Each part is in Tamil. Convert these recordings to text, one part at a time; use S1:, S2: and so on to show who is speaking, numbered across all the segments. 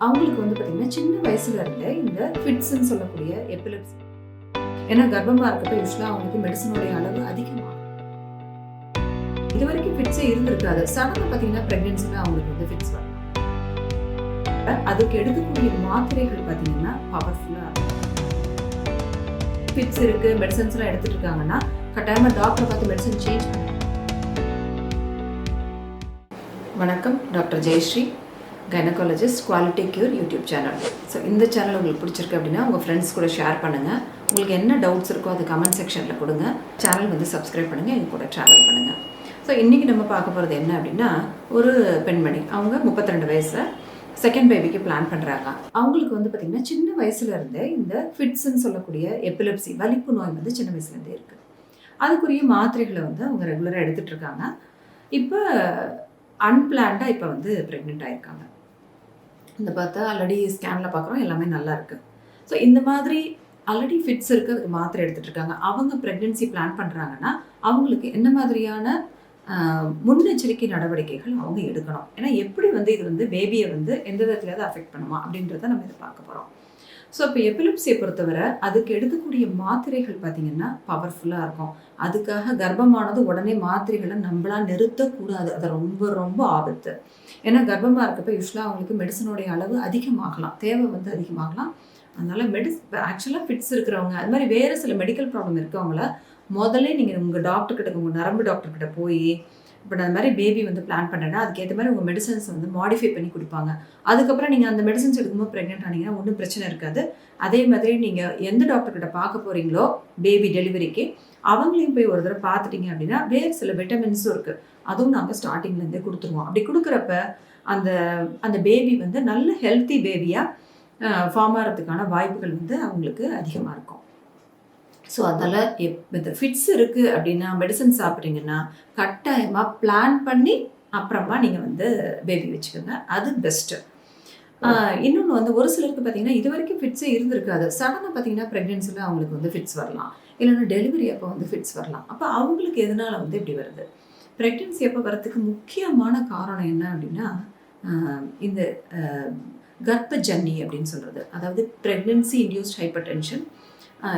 S1: அவங்களுக்கு வந்து பார்த்தீங்கன்னா சின்ன வயசுல இருந்தே இந்த ஃபிட்ஸ்ன்னு சொல்லக்கூடிய எபிலெப்சி. ஏன்னா கர்ப்பமாக இருக்கப்ப யூஸ்வலாக அவங்களுக்கு மெடிசனுடைய அளவு அதிகமாகும். இது வரைக்கும் ஃபிட்ஸே இருந்திருக்காது. சடனாக பார்த்தீங்கன்னா ப்ரெக்னென்சியில் அவங்களுக்கு வந்து ஃபிட்ஸ் வரும். அதுக்கு எடுக்கக்கூடிய மாத்திரைகள் பார்த்தீங்கன்னா பவர்ஃபுல்லாக இருக்கும். ஃபிட்ஸ் இருக்குது, மெடிசன்ஸ்லாம் எடுத்துட்டு இருக்காங்கன்னா கட்டாயமாக டாக்டரை பார்த்து மெடிசன் சேஞ்ச் பண்ணுங்க. வணக்கம், doctor Jayashree, gynaecologist, quality cure YouTube channel. So இந்த சேனல் உங்களுக்கு பிடிச்சிருக்கு அப்படின்னா உங்கள் ஃப்ரெண்ட்ஸ் கூட ஷேர் பண்ணுங்கள். உங்களுக்கு என்ன டவுட்ஸ் இருக்கோ அது கமெண்ட் செக்ஷனில் கொடுங்க. சேனல் வந்து சப்ஸ்கிரைப் பண்ணுங்கள், எங்கள் கூட ட்ராவல் பண்ணுங்கள். ஸோ இன்றைக்கி நம்ம பார்க்க போகிறது என்ன அப்படின்னா, ஒரு பெண்மணி, அவங்க 32 வயசு, செகண்ட் பேபிக்கு பிளான் பண்ணுறாங்க. அவங்களுக்கு வந்து பார்த்திங்கன்னா சின்ன வயசுலேருந்தே இந்த ஃபிட்ஸ்ன்னு சொல்லக்கூடிய எபிலெப்சி, வலிப்பு நோய் வந்து சின்ன வயசுலேருந்தே இருக்குது. அதுக்குரிய மாத்திரைகளை வந்து அவங்க ரெகுலராக எடுத்துகிட்டு இருக்காங்க. இப்போ அன்பிளான்டாக இப்போ வந்து ப்ரெக்னென்ட் ஆகிருக்காங்க. இந்த பார்த்தா ஆல்ரெடி ஸ்கேனில் பார்க்குறோம், எல்லாமே நல்லா இருக்குது. ஸோ இந்த மாதிரி ஆல்ரெடி ஃபிட்ஸ் இருக்குது, அதுக்கு மாத்திரை எடுத்துகிட்டு இருக்காங்க. அவங்க ப்ரெக்னென்சி பிளான் பண்ணுறாங்கன்னா அவங்களுக்கு என்ன மாதிரியான முன்னெச்சரிக்கை நடவடிக்கைகள் அவங்க எடுக்கணும். ஏன்னா எப்படி வந்து இது வந்து பேபியை வந்து எந்த விதத்துலையாவது அஃபெக்ட் பண்ணுமா அப்படின்றத நம்ம இதை பார்க்க போகிறோம். ஸோ இப்போ எபிலெப்சியை பொறுத்தவரை அதுக்கு எடுக்கக்கூடிய மாத்திரைகள் பார்த்திங்கன்னா பவர்ஃபுல்லாக இருக்கும். அதுக்காக கர்ப்பமானது உடனே மாத்திரைகளை நம்மளாம் நிறுத்தக்கூடாது. அது ரொம்ப ரொம்ப ஆபத்து. ஏன்னா கர்ப்பமாக இருக்கப்போ யூஸ்வலாக அவங்களுக்கு மெடிசனுடைய அளவு அதிகமாகலாம், தேவை வந்து அதிகமாகலாம். அதனால் ஆக்சுவலாக ஃபிட்ஸ் இருக்கிறவங்க, அது மாதிரி வேறு சில மெடிக்கல் ப்ராப்ளம் இருக்கவங்கள முதல்ல நீங்கள் உங்கள் டாக்டர்கிட்ட, உங்கள் நரம்பு டாக்டர்கிட்ட போய் இப்போ நான் அந்த மாதிரி பேபி வந்து பிளான் பண்ணுறேன்னா அதுக்கேற்ற மாதிரி உங்கள் மெடிசன்ஸ் வந்து மாடிஃபை பண்ணி கொடுப்பாங்க. அதுக்கப்புறம் நீங்கள் அந்த மெடிசன்ஸ் எடுக்கும்போது ப்ரெக்னென்ட் ஆனீங்கன்னா ஒன்றும் பிரச்சனை இருக்காது. அதே மாதிரி நீங்கள் எந்த டாக்டர்கிட்ட பார்க்க போகிறீங்களோ பேபி டெலிவரிக்கு, அவங்களையும் போய் ஒரு தடவை பார்த்துட்டிங்க அப்படின்னா வேறு சில விட்டமின்ஸும் இருக்குது, அதுவும் நாங்கள் ஸ்டார்டிங்லேருந்தே கொடுத்துருவோம். அப்படி கொடுக்குறப்ப அந்த அந்த பேபி வந்து நல்ல ஹெல்த்தி பேபியாக ஃபார்ம் ஆகிறதுக்கான வாய்ப்புகள் வந்து அவங்களுக்கு அதிகமாக இருக்கும். ஸோ அதனால் இந்த ஃபிட்ஸ் இருக்குது அப்படின்னா மெடிசன் சாப்பிட்றீங்கன்னா கட்டாயமாக பிளான் பண்ணி அப்புறமா நீங்கள் வந்து பேபி வச்சுக்கோங்க, அது பெஸ்ட்டு. இன்னொன்று வந்து ஒரு சிலருக்கு பார்த்தீங்கன்னா இது வரைக்கும் ஃபிட்ஸே இருந்திருக்காது. சடனாக பார்த்தீங்கன்னா ப்ரெக்னென்சியில் அவங்களுக்கு வந்து ஃபிட்ஸ் வரலாம், இல்லைன்னா டெலிவரி அப்போ வந்து ஃபிட்ஸ் வரலாம். அப்போ அவங்களுக்கு எதனால் வந்து இப்படி வருது? ப்ரெக்னென்சி அப்போ வரத்துக்கு முக்கியமான காரணம் என்ன அப்படின்னா, இந்த கர்ப்பஜன்னி அப்படின்னு சொல்கிறது, அதாவது ப்ரெக்னென்சி இன்டியூஸ்ட் ஹைப்பர் டென்ஷன்,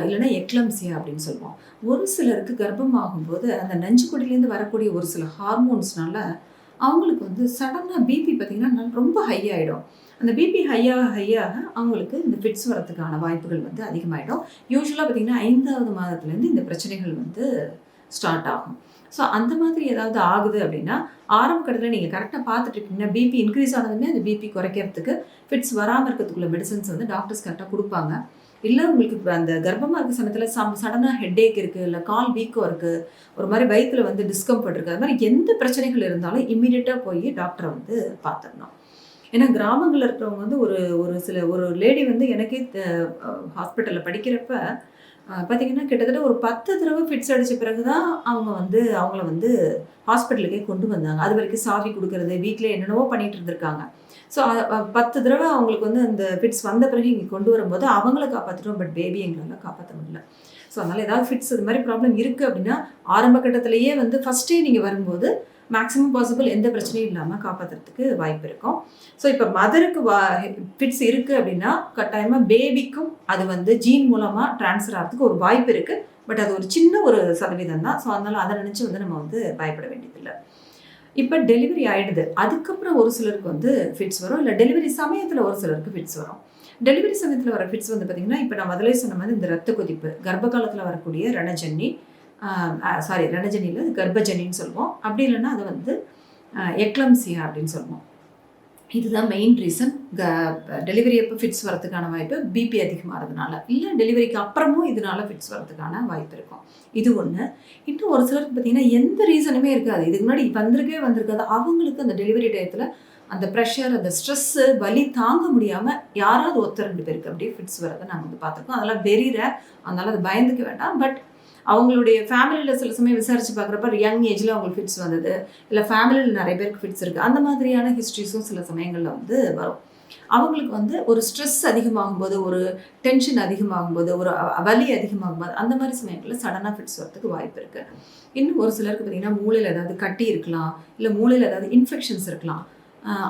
S1: இல்லைன்னா எக்லம்சியா அப்படின்னு சொல்லுவோம். ஒரு சிலருக்கு கர்ப்பமாகும்போது அந்த நஞ்சுக்கொடியிலேருந்து வரக்கூடிய ஒரு சில ஹார்மோன்ஸ்னால அவங்களுக்கு வந்து சடனாக பிபி பார்த்திங்கன்னா ரொம்ப ஹை ஆகிடும். அந்த பிபி ஹையாக அவங்களுக்கு இந்த ஃபிட்ஸ் வரத்துக்கான வாய்ப்புகள் வந்து அதிகமாகிடும். யூஸ்வலாக பார்த்திங்கன்னா 5வது மாதத்துலேருந்து இந்த பிரச்சனைகள் வந்து ஸ்டார்ட் ஆகும். ஸோ அந்த மாதிரி ஏதாவது ஆகுது அப்படின்னா ஆரம்ப கட்டத்தில் நீங்கள் கரெக்டாக பார்த்துட்டு இருக்கீங்கன்னா பிபி இன்க்ரீஸ் ஆனதுமே அந்த பிபி குறைக்கிறதுக்கு, ஃபிட்ஸ் வராமல் இருக்கிறதுக்குள்ள மெடிசன்ஸ் வந்து டாக்டர்ஸ் கரெக்டாக கொடுப்பாங்க. இல்லை உங்களுக்கு அந்த கர்ப்பமாக இருக்க சமயத்தில் சடனாக ஹெட்டேக் இருக்குது, இல்லை கால் வீக்கம் இருக்குது, ஒரு மாதிரி வயிற்றில் வந்து டிஸ்கம்ஃபர்ட் இருக்குது, அது மாதிரி எந்த பிரச்சனைகள் இருந்தாலும் இம்மீடியட்டாக போய் டாக்டரை வந்து பார்த்துடணும். ஏன்னா கிராமங்களில் இருக்கிறவங்க வந்து ஒரு லேடி வந்து எனக்கே ஹாஸ்பிட்டலில் படிக்கிறப்ப பார்த்திங்கன்னா கிட்டத்தட்ட ஒரு 10 தடவை ஃபிட்ஸ் அடித்த பிறகு தான் அவங்கள வந்து ஹாஸ்பிட்டலுக்கே கொண்டு வந்தாங்க. அது வரைக்கும் சாவி கொடுக்கறது, வீட்டில் என்னென்னவோ பண்ணிகிட்டு இருந்திருக்காங்க. ஸோ 10 தடவை அவங்களுக்கு வந்து அந்த ஃபிட்ஸ் வந்த பிறகு இங்கே கொண்டு வரும்போது அவங்கள காப்பாற்றிட்டோம், பட் பேபி எங்களால் காப்பாற்ற முடியல. ஸோ அதனால் ஏதாவது ஃபிட்ஸ் இது மாதிரி ப்ராப்ளம் இருக்குது அப்படின்னா ஆரம்ப கட்டத்திலேயே வந்து ஃபஸ்ட்டே நீங்கள் வரும்போது மேக்ஸிமம் பாசிபிள் எந்த பிரச்சனையும் இல்லாமல் காப்பாற்றுறதுக்கு வாய்ப்பு இருக்கும். ஸோ இப்போ மதருக்கு ஃபிட்ஸ் இருக்குது அப்படின்னா கட்டாயமாக பேபிக்கும் அது வந்து ஜீன் மூலமாக ட்ரான்ஸ்ஃபர் ஆகிறதுக்கு ஒரு வாய்ப்பு இருக்குது. பட் அது ஒரு சின்ன ஒரு சதவீதம் தான். ஸோ அதனால் அதை நினச்சி வந்து நம்ம வந்து பயப்பட வேண்டியதில்லை. இப்போ டெலிவரி ஆகிடுது, அதுக்கப்புறம் ஒரு சிலருக்கு வந்து ஃபிட்ஸ் வரும், இல்லை டெலிவரி சமயத்தில் ஒரு சிலருக்கு ஃபிட்ஸ் வரும். டெலிவரி சமயத்தில் வர ஃபிட்ஸ் வந்து பார்த்திங்கன்னா இப்போ நான் முதலே சொன்ன மாதிரி இந்த ரத்த கொதிப்பு, கர்ப்ப காலத்தில் வரக்கூடிய ரணஜன்னி, ரணஜன்னியில் அது கர்ப்பஜன்னின்னு சொல்லுவோம். அப்படி இல்லைன்னா அது வந்து எக்லம்சியா அப்படின்னு சொல்லுவோம். இதுதான் மெயின் ரீசன். டெலிவரி அப்போ ஃபிட்ஸ் வரதுக்கான வாய்ப்பு பிபி அதிகமாகிறதுனால, இல்லை டெலிவரிக்கு அப்புறமும் இதனால ஃபிட்ஸ் வரதுக்கான வாய்ப்பு இருக்கும். இது ஒன்று. இன்னும் ஒரு சிலருக்கு பார்த்திங்கன்னா எந்த ரீசனுமே இருக்காது, இதுக்கு முன்னாடி வந்திருக்காது. அவங்களுக்கு அந்த டெலிவரி டயத்தில் அந்த ப்ரெஷர், அந்த ஸ்ட்ரெஸ்ஸு, வலி தாங்க முடியாமல் யாராவது 1-2 பேருக்கு அப்படியே ஃபிட்ஸ் வரதை நாங்கள் வந்து பார்த்துருக்கோம். அதெல்லாம் வெரி ரேர், அதனால் அது பயந்துக்க வேண்டாம். பட் அவங்களுடைய ஃபேமிலியில் சில சமயம் விசாரித்து பார்க்குறப்ப யங் ஏஜில் அவங்களுக்கு ஃபிட்ஸ் வந்தது, இல்லை ஃபேமிலியில் நிறைய பேருக்கு ஃபிட்ஸ் இருக்குது, அந்த மாதிரியான ஹிஸ்ட்ரிஸும் சில சமயங்களில் வந்து வரும். அவங்களுக்கு வந்து ஒரு ஸ்ட்ரெஸ் அதிகமாகும்போது, ஒரு டென்ஷன் அதிகமாகும்போது, ஒரு வலி அதிகமாகும்போது, அந்த மாதிரி சமயங்களில் சடனாக ஃபிட்ஸ் வரத்துக்கு வாய்ப்பு இருக்குது. இன்னும் ஒரு சிலருக்கு பார்த்திங்கன்னா மூளையில் ஏதாவது கட்டி இருக்கலாம், இல்லை மூளையில் ஏதாவது இன்ஃபெக்ஷன்ஸ் இருக்கலாம்.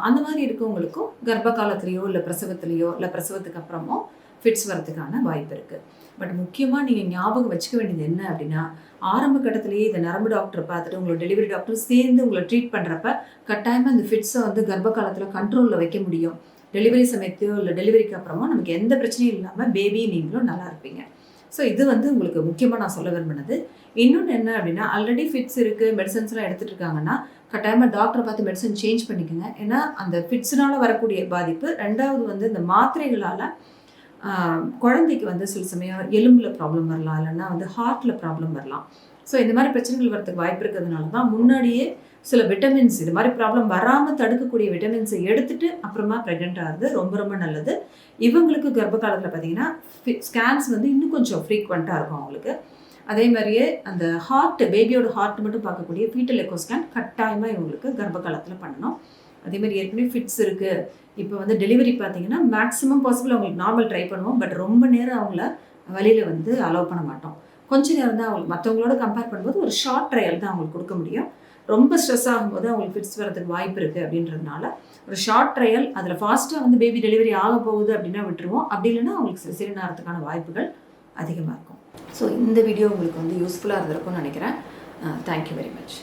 S1: அந்த மாதிரி இருக்கவங்களுக்கும் கர்ப்ப காலத்துலேயோ இல்லை பிரசவத்துலேயோ இல்லை பிரசவத்துக்கு அப்புறமோ ஃபிட்ஸ் வரதுக்கான வாய்ப்பு இருக்குது. பட் முக்கியமாக நீங்கள் ஞாபகம் வச்சுக்க வேண்டியது என்ன அப்படின்னா, ஆரம்ப கட்டத்திலேயே இதை நரம்பு டாக்டரை பார்த்துட்டு உங்களோட டெலிவரி டாக்டர் சேர்ந்து உங்களை ட்ரீட் பண்ணுறப்ப கட்டாயமாக இந்த ஃபிட்ஸை வந்து கர்ப்ப காலத்தில் கண்ட்ரோலில் வைக்க முடியும். டெலிவரி சமயத்தையோ இல்லை டெலிவரிக்கு அப்புறமோ நமக்கு எந்த பிரச்சனையும் இல்லாமல் பேபி நீங்களும் நல்லா இருப்பீங்க. ஸோ இது வந்து உங்களுக்கு முக்கியமாக நான் சொல்ல விரும்பினது. இன்னொன்று என்ன அப்படின்னா, ஆல்ரெடி ஃபிட்ஸ் இருக்குது, மெடிசன்ஸ்லாம் எடுத்துகிட்டு இருக்காங்கன்னா கட்டாயமாக டாக்டரை பார்த்து மெடிசன் சேஞ்ச் பண்ணிக்கோங்க. ஏன்னா அந்த ஃபிட்ஸ்னால் வரக்கூடிய பாதிப்பு. ரெண்டாவது வந்து இந்த மாத்திரைகளால் குழந்தைக்கு வந்து சில சமயம் எலும்பில் ப்ராப்ளம் வரலாம், இல்லைன்னா வந்து ஹார்ட்டில் ப்ராப்ளம் வரலாம். ஸோ இந்த மாதிரி பிரச்சனைகள் வரதுக்கு வாய்ப்பு இருக்கிறதுனால தான் முன்னாடியே சில விட்டமின்ஸ், இது மாதிரி ப்ராப்ளம் வராமல் தடுக்கக்கூடிய விட்டமின்ஸை எடுத்துகிட்டு அப்புறமா ப்ரெக்னென்ட் ஆகிறது ரொம்ப ரொம்ப நல்லது. இவங்களுக்கு கர்ப்ப காலத்தில் பார்த்தீங்கன்னா ஸ்கேன்ஸ் வந்து இன்னும் கொஞ்சம் ஃப்ரீக்வெண்ட்டாக இருக்கும் அவங்களுக்கு. அதே மாதிரியே அந்த பேபியோட ஹார்ட் மட்டும் பார்க்கக்கூடிய ஃபீட்டல் எக்கோ ஸ்கேன் கட்டாயமாக இவங்களுக்கு கர்ப்ப காலத்தில் பண்ணணும். அதேமாதிரி ஏற்கனவே ஃபிட்ஸ் இருக்குது, இப்போ வந்து டெலிவரி பார்த்தீங்கன்னா மேக்ஸிமம் பாசிபிள் அவங்களுக்கு நார்மல் ட்ரை பண்ணுவோம். பட் ரொம்ப நேரம் அவங்கள வழியில் வந்து அலோவ் பண்ண மாட்டோம். கொஞ்ச நேரம் தான் அவங்களுக்கு மற்றவங்களோட கம்பேர் பண்ணும்போது ஒரு ஷார்ட் ட்ரையல் தான் அவங்களுக்கு கொடுக்க முடியும். ரொம்ப ஸ்ட்ரெஸ் ஆகும்போது அவங்களுக்கு ஃபிட்ஸ் வரதுக்கு வாய்ப்பு இருக்குது அப்படின்றதுனால ஒரு ஷார்ட் ட்ரையல், அதில் ஃபாஸ்ட்டாக வந்து பேபி டெலிவரி ஆக போகுது அப்படின்னா விட்டுருவோம். அப்படி இல்லைன்னா அவங்களுக்கு சிசேரியன் ஆகிறதுக்கான வாய்ப்புகள் அதிகமாக இருக்கும். ஸோ இந்த வீடியோ உங்களுக்கு வந்து யூஸ்ஃபுல்லாக இருந்திருக்கும்னு நினைக்கிறேன். Thank you very much.